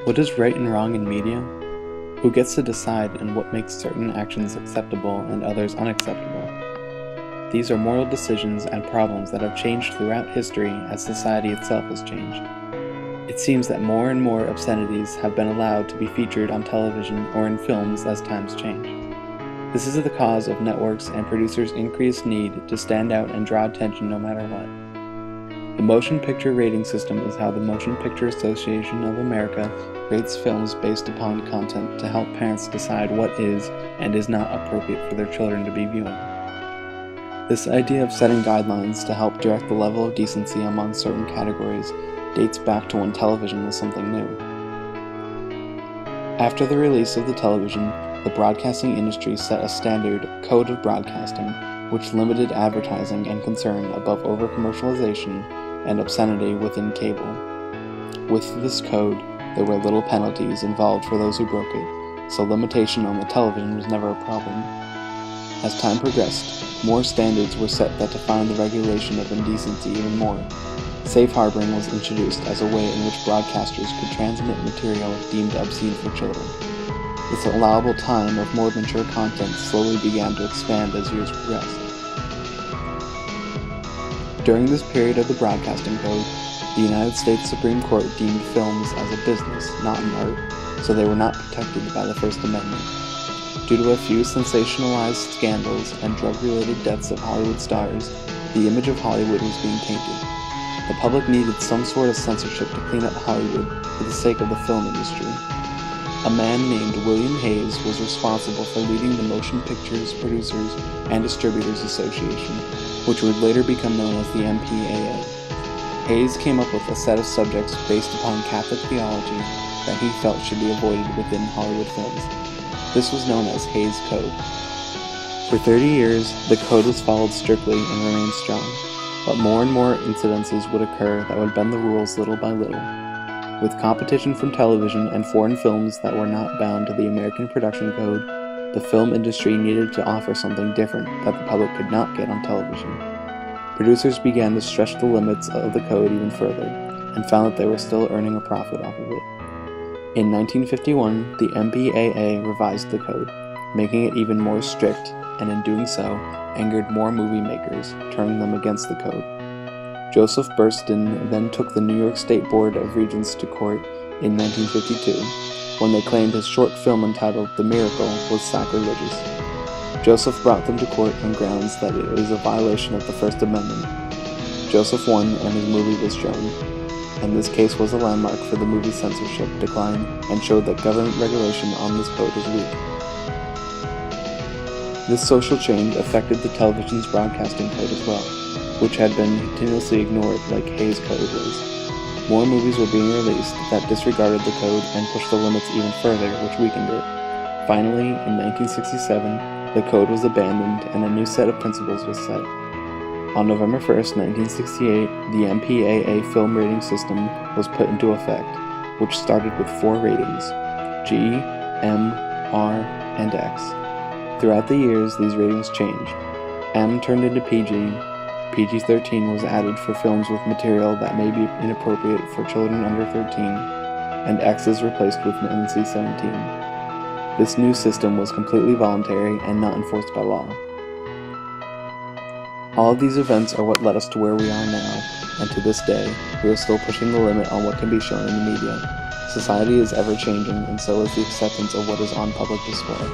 What is right and wrong in media? Who gets to decide and what makes certain actions acceptable and others unacceptable? These are moral decisions and problems that have changed throughout history as society itself has changed. It seems that more and more obscenities have been allowed to be featured on television or in films as times change. This is the cause of networks and producers' increased need to stand out and draw attention no matter what. The motion picture rating system is how the Motion Picture Association of America rates films based upon content to help parents decide what is and is not appropriate for their children to be viewing. This idea of setting guidelines to help direct the level of decency among certain categories dates back to when television was something new. After the release of the television, the broadcasting industry set a standard code of broadcasting which limited advertising and concern above over-commercialization and obscenity within cable. With this code, there were little penalties involved for those who broke it, so limitation on the television was never a problem. As time progressed, more standards were set that defined the regulation of indecency even more. Safe harboring was introduced as a way in which broadcasters could transmit material deemed obscene for children. This allowable time of more mature content slowly began to expand as years progressed. During this period of the Broadcasting Code, the United States Supreme Court deemed films as a business, not an art, so they were not protected by the First Amendment. Due to a few sensationalized scandals and drug-related deaths of Hollywood stars, the image of Hollywood was being tainted. The public needed some sort of censorship to clean up Hollywood for the sake of the film industry. A man named William Hayes was responsible for leading the Motion Pictures Producers and Distributors Association, which would later become known as the MPAA. Hayes came up with a set of subjects based upon Catholic theology that he felt should be avoided within Hollywood films. This was known as Hayes' Code. For 30 years, the code was followed strictly and remained strong, but more and more incidences would occur that would bend the rules little by little. With competition from television and foreign films that were not bound to the American Production Code, the film industry needed to offer something different that the public could not get on television. Producers began to stretch the limits of the code even further, and found that they were still earning a profit off of it. In 1951, the MPAA revised the code, making it even more strict, and in doing so, angered more movie makers, turning them against the code. Joseph Burstyn then took the New York State Board of Regents to court in 1952, when they claimed his short film entitled The Miracle was sacrilegious. Joseph brought them to court on grounds that it was a violation of the First Amendment. Joseph won and his movie was shown, and this case was a landmark for the movie censorship decline and showed that government regulation on this code was weak. This social change affected the television's broadcasting code as well, which had been continuously ignored like Hayes' Code was. More movies were being released that disregarded the code and pushed the limits even further, which weakened it. Finally, in 1967, the code was abandoned and a new set of principles was set. On November 1st, 1968, the MPAA film rating system was put into effect, which started with 4 ratings: G, M, R, and X. Throughout the years, these ratings changed. M turned into PG, PG-13 was added for films with material that may be inappropriate for children under 13, and X is replaced with an NC-17. This new system was completely voluntary and not enforced by law. All of these events are what led us to where we are now, and to this day, we are still pushing the limit on what can be shown in the media. Society is ever changing, and so is the acceptance of what is on public display.